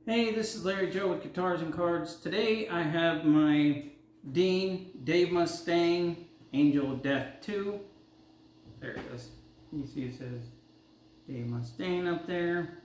Hey, this is Larry Joe with Guitars and Cards. Today I have my Dean Dave Mustaine Angel Deth 2. There it is. You see it says Dave Mustaine up there.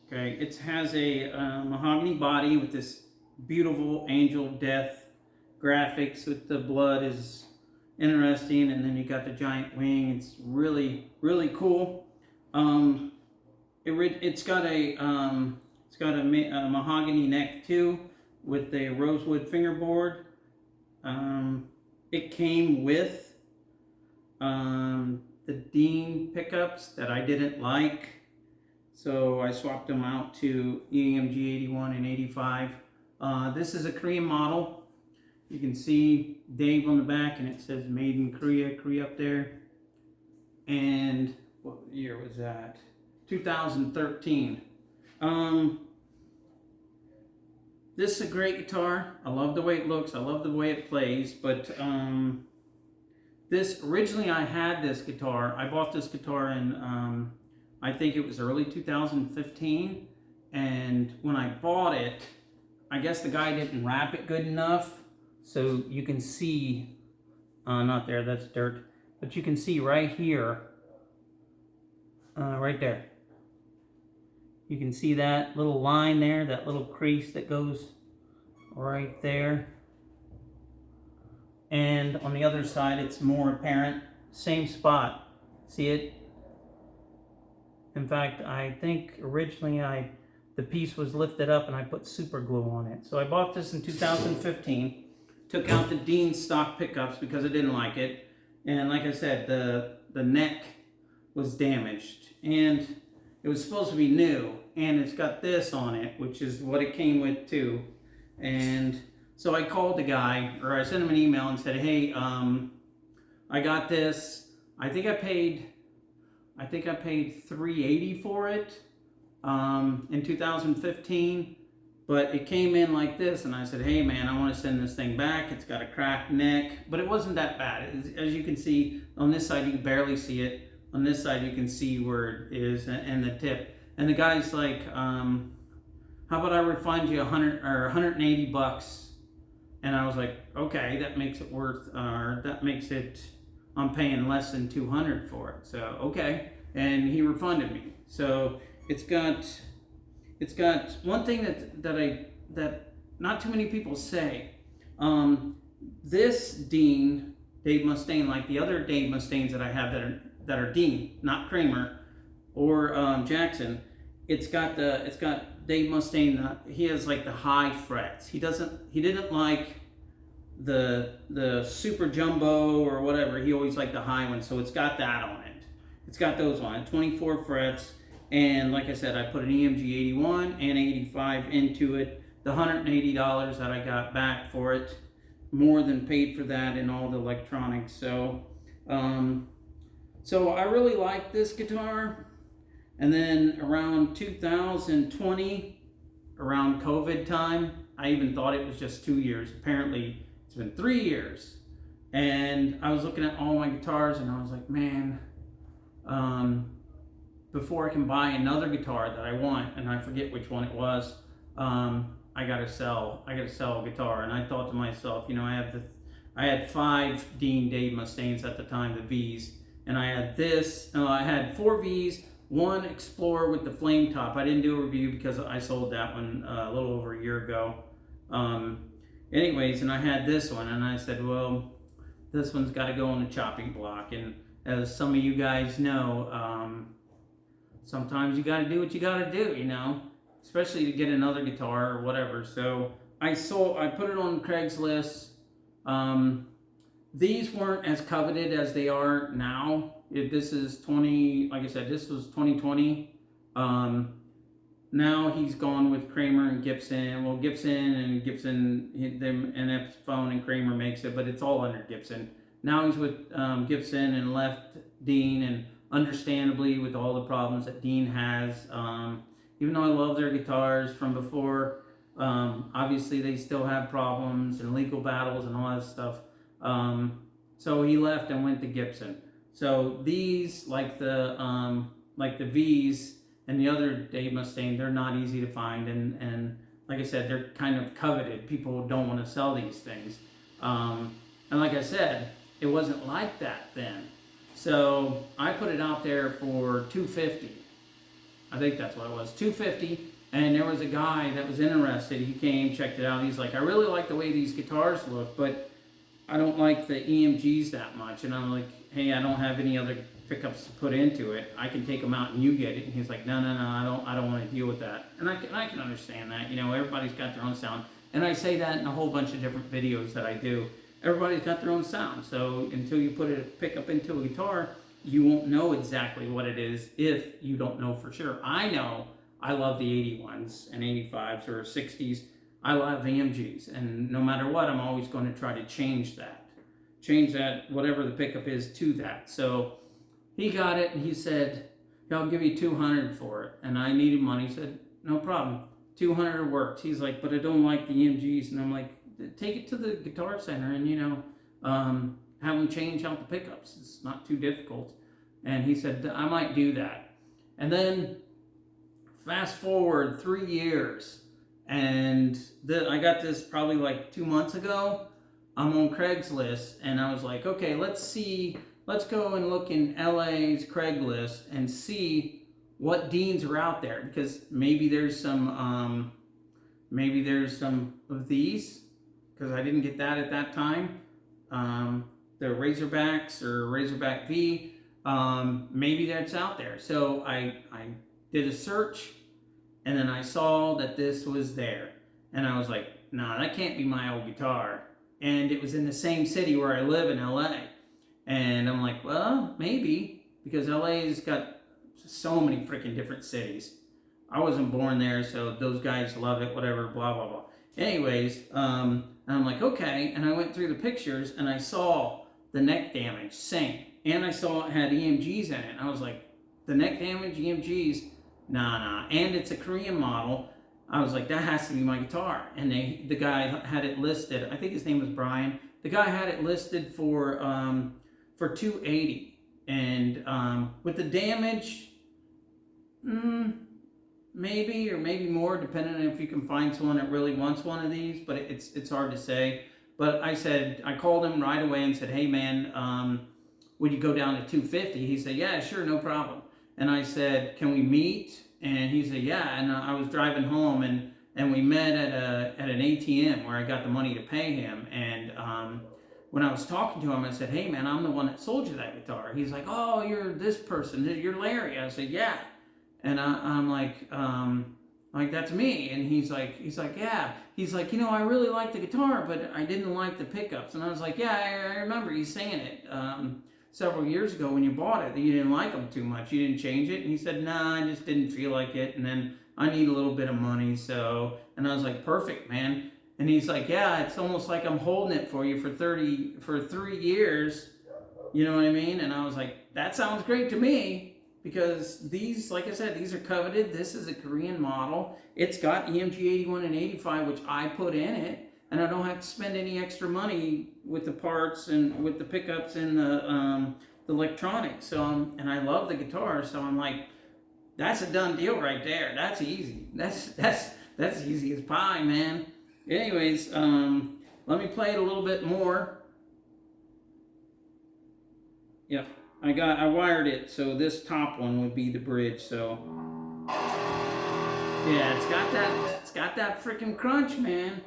Okay, it has a mahogany body with this beautiful Angel Deth graphics with the blood is interesting, and then you got the giant wing. It's really, really cool. It's got a mahogany neck too, with a rosewood fingerboard. It came with the Dean pickups that I didn't like, so I swapped them out to EMG 81 and 85. This is a Korean model. You can see Dave on the back, and it says made in Korea, Korea up there. And what year was that? 2013. This is a great guitar. I love the way it looks. I love the way it plays. But originally I had this guitar. I bought this guitar in, I think it was early 2015. And when I bought it, I guess the guy didn't wrap it good enough. So you can see, not there, that's dirt. But you can see right here, right there. You can see that little line there, that little crease that goes right there. And on the other side, it's more apparent. Same spot. See it? In fact, I think originally the piece was lifted up and I put super glue on it. So I bought this in 2015. Took out the Dean stock pickups because I didn't like it. And like I said, the neck was damaged. And it was supposed to be new, and it's got this on it, which is what it came with too. And so I called the guy, or I sent him an email and said, hey, I got this. I think I paid $380 for it in 2015, but it came in like this, and I said, hey man, I want to send this thing back. It's got a cracked neck, but it wasn't that bad. As you can see, on this side you can barely see it. On this side, you can see where it is and the tip. And the guy's like, how about I refund you 100 or 180 bucks? And I was like, okay, that makes it worth, I'm paying less than 200 for it. So, okay. And he refunded me. So it's got one thing that not too many people say. This Dean, Dave Mustaine, like the other Dave Mustaines that I have that are Dean, not Kramer or Jackson. It's got Dave Mustaine. He has like the high frets. He didn't like the super jumbo or whatever. He always liked the high one. So it's got that on it. It's got those on it. 24 frets. And like I said, I put an EMG 81 and 85 into it. The $180 that I got back for it, more than paid for that and all the electronics. So I really like this guitar. And then around 2020, around COVID time, I even thought it was just 2 years. Apparently it's been 3 years. And I was looking at all my guitars and I was like, man, before I can buy another guitar that I want, and I forget which one it was, I gotta sell a guitar. And I thought to myself, you know, I had 5 Dean Dave Mustaines at the time, the V's. And I had this, I had 4 V's, 1 Explorer with the flame top. I didn't do a review because I sold that one a little over a year ago. Anyways, and I had this one, and I said, well, this one's got to go on the chopping block. And as some of you guys know, sometimes you got to do what you got to do, you know, especially to get another guitar or whatever. So I put it on Craigslist. These weren't as coveted as they are now. This is 20, like I said, this was 2020. Now he's gone with Kramer and Gibson. Well, Gibson, them and Epiphone and Kramer makes it, but it's all under Gibson. Now he's with Gibson and left Dean, and understandably with all the problems that Dean has. Even though I love their guitars from before, obviously they still have problems and legal battles and all that stuff. So he left and went to Gibson. So these, like the V's and the other Dave Mustaine, they're not easy to find, and like I said, they're kind of coveted. People don't want to sell these things. And like I said, it wasn't like that then. So I put it out there for $250. I think that's what it was, $250. And there was a guy that was interested. He came, checked it out. He's like, I really like the way these guitars look, but I don't like the EMGs that much. And I'm like, hey, I don't have any other pickups to put into it. I can take them out and you get it. And he's like, no, I don't want to deal with that. And I can understand that. You know, everybody's got their own sound. And I say that in a whole bunch of different videos that I do. Everybody's got their own sound. So until you put a pickup into a guitar, you won't know exactly what it is if you don't know for sure. I know I love the 81s and 85s or 60s. I love EMGs. And no matter what, I'm always going to try to change that, whatever the pickup is, to that. So he got it and he said, yeah, I'll give you $200 for it. And I needed money. He said, no problem. $200 works. He's like, but I don't like the EMGs. And I'm like, take it to the Guitar Center and, have them change out the pickups. It's not too difficult. And he said, I might do that. And then fast forward 3 years, and I got this probably like 2 months ago. I'm on Craigslist, and I was like, okay, let's go and look in LA's Craigslist and see what Deans are out there, because maybe there's some of these, because I didn't get that at that time. The Razorbacks or Razorback V, maybe that's out there. So I did a search, and then I saw that this was there, and I was like, nah, that can't be my old guitar. And it was in the same city where I live in LA. And I'm like, well, maybe, because LA's got so many freaking different cities. I wasn't born there, so those guys love it, whatever, blah, blah, blah. Anyways, and I'm like, okay, and I went through the pictures, and I saw the neck damage, same. And I saw it had EMGs in it. I was like, the neck damage, EMGs, nah. And it's a Korean model. I was like, that has to be my guitar. And the guy had it listed, I think his name was Brian. The guy had it listed for $280. And with the damage, maybe, or maybe more, depending on if you can find someone that really wants one of these, but it's hard to say. But I called him right away and said, hey man, would you go down to $250? He said, yeah, sure, no problem. And I said, can we meet? And he said, yeah. And I was driving home, and we met at an ATM where I got the money to pay him. And when I was talking to him, I said, hey man, I'm the one that sold you that guitar. He's like, oh, you're this person, you're Larry. I said, yeah. And I'm like, that's me. And he's like, yeah. He's like, I really like the guitar, but I didn't like the pickups. And I was like, yeah, I remember you saying it several years ago when you bought it, that you didn't like them too much. You didn't change it. And he said, nah, I just didn't feel like it. And then I need a little bit of money. And I was like, perfect, man. And he's like, yeah, it's almost like I'm holding it for you for 3 years. You know what I mean? And I was like, that sounds great to me. Because these, like I said, these are coveted. This is a Korean model. It's got EMG 81 and 85, which I put in it. And I don't have to spend any extra money with the parts and with the pickups and the electronics. And I love the guitar. So I'm like, that's a done deal right there. That's easy. That's easy as pie, man. Anyways, let me play it a little bit more. Yeah. I wired it, so this top one would be the bridge, so. Yeah, it's got that freaking crunch, man.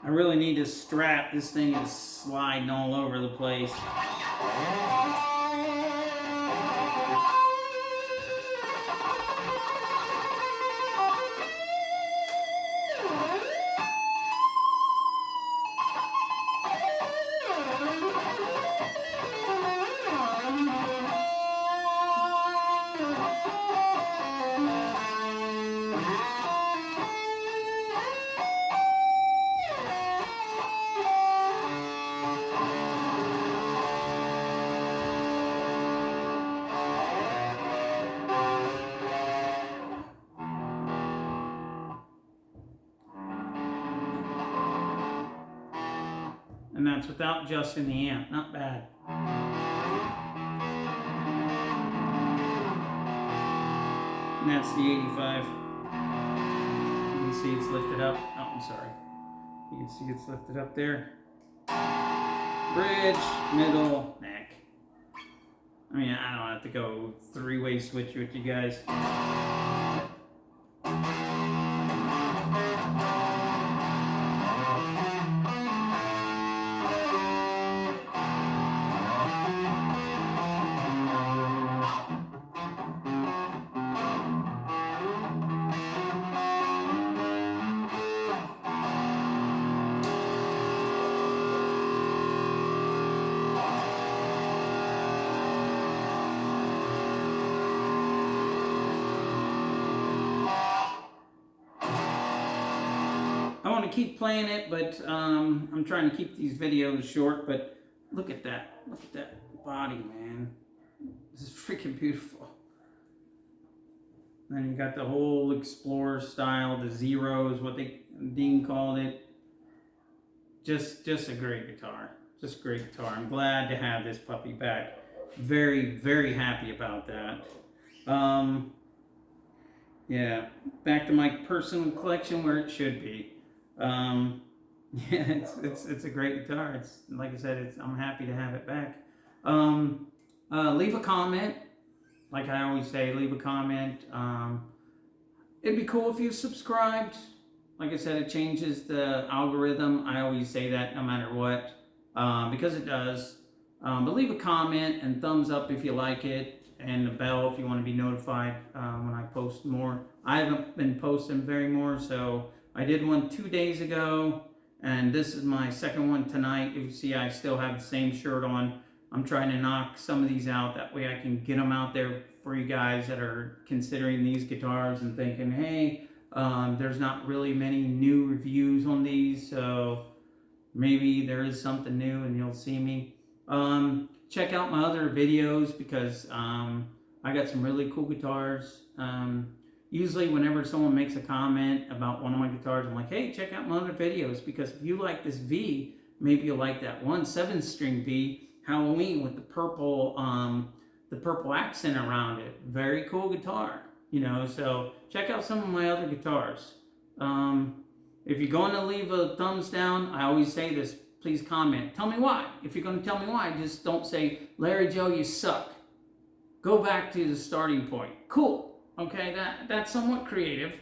I really need to strap. This thing is sliding all over the place. And that's without adjusting the amp. Not bad. And that's the 85. You can see it's lifted up. Oh, I'm sorry. You can see it's lifted up there. Bridge, middle, neck. I mean, I don't have to go three-way switch with you guys. I want to keep playing it, but I'm trying to keep these videos short. But look at that. Look at that body, man. This is freaking beautiful. Then you got the whole Explorer style. The Zero is what Dean called it. Just a great guitar. Just a great guitar. I'm glad to have this puppy back. Very, very happy about that. Yeah, back to my personal collection where it should be. Yeah, it's a great guitar. It's like I said, I'm happy to have it back. Leave a comment. Like I always say, leave a comment. It'd be cool if you subscribed. Like I said, it changes the algorithm. I always say that no matter what, because it does. But leave a comment and thumbs up if you like it, and the bell if you want to be notified when I post more. I haven't been posting very more, so I did one 2 days ago, and this is my second one tonight. You see I still have the same shirt on. I'm trying to knock some of these out. That way I can get them out there for you guys that are considering these guitars and thinking, hey, there's not really many new reviews on these, so maybe there is something new and you'll see me. Check out my other videos because I got some really cool guitars. Usually whenever someone makes a comment about one of my guitars, I'm like, hey, check out my other videos, because if you like this V, maybe you'll like that one 7-string V Halloween with the purple accent around it. Very cool guitar, you know, so check out some of my other guitars. If you're going to leave a thumbs down, I always say this, please comment. Tell me why. If you're going to tell me why, just don't say, Larry Joe, you suck. Go back to the starting point. Cool. Okay, that's somewhat creative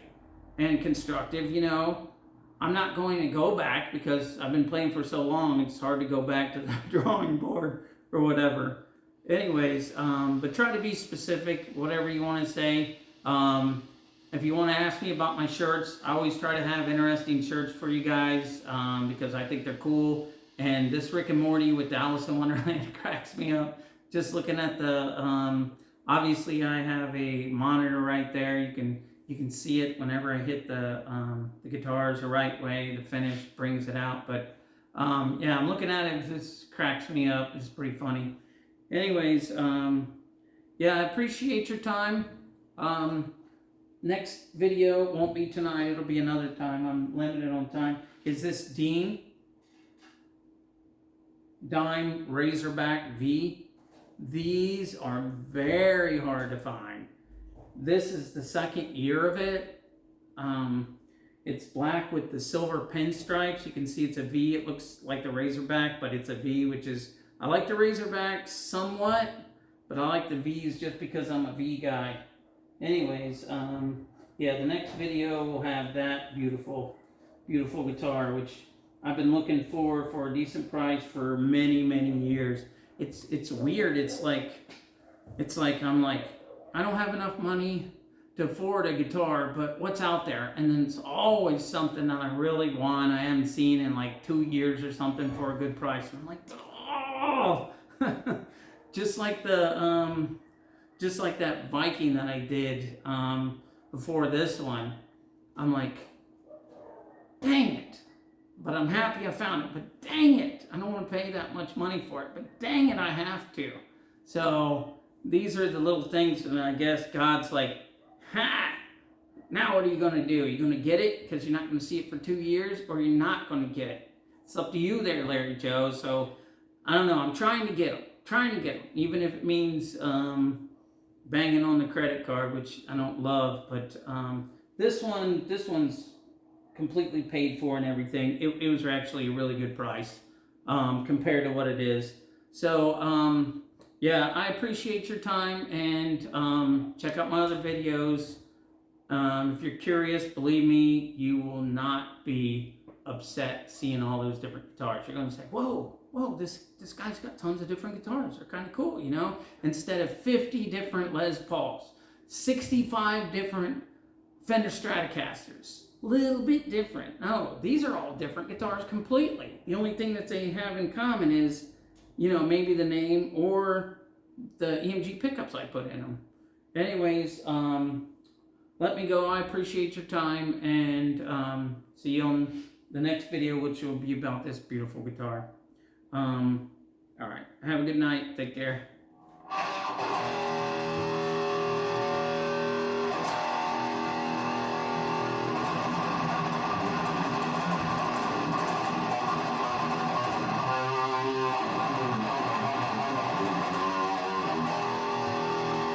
and constructive, you know. I'm not going to go back because I've been playing for so long, it's hard to go back to the drawing board or whatever. Anyways, but try to be specific, whatever you want to say. If you want to ask me about my shirts, I always try to have interesting shirts for you guys because I think they're cool. And this Rick and Morty with the Alice in Wonderland cracks me up. Just looking at the, obviously I have a monitor right there. You can see it whenever I hit the guitars the right way. The finish brings it out. But yeah, I'm looking at it. This cracks me up. It's pretty funny. Anyways, yeah, I appreciate your time. Next video won't be tonight. It'll be another time. I'm limited on time. Is this Dean Dime Razorback V? These are very hard to find. This is the second year of it. It's black with the silver pinstripes. You can see it's a V. It looks like the Razorback, but it's a V, which is, I like the Razorback somewhat, but I like the V's just because I'm a V guy. Anyways, yeah, the next video will have that beautiful, beautiful guitar, which I've been looking for a decent price for many, many years. It's weird. It's like I'm like, I don't have enough money to afford a guitar, but what's out there? And then it's always something that I really want. I haven't seen in like 2 years or something for a good price. And I'm like, oh, just like just like that Viking that I did before this one. I'm like, dang it. But I'm happy I found it. But dang it, I don't want to pay that much money for it. But dang it, I have to. So these are the little things, and I guess God's like, ha! Now what are you going to do? Are you going to get it because you're not going to see it for 2 years, or you're not going to get it? It's up to you there, Larry Joe. So I don't know. I'm trying to get them. Trying to get them, even if it means banging on the credit card, which I don't love. But this one's completely paid for and everything. It was actually a really good price compared to what it is. So yeah, I appreciate your time, and check out my other videos. If you're curious, believe me, you will not be upset seeing all those different guitars. You're going to say, whoa, this guy's got tons of different guitars. They're kind of cool, you know? Instead of 50 different Les Pauls, 65 different Fender Stratocasters. Little bit different. No, these are all different guitars completely. The only thing that they have in common is, you know, maybe the name or the EMG pickups I put in them. Anyways, let me go. I appreciate your time, and see you on the next video, which will be about this beautiful guitar. All right. Have a good night. Take care.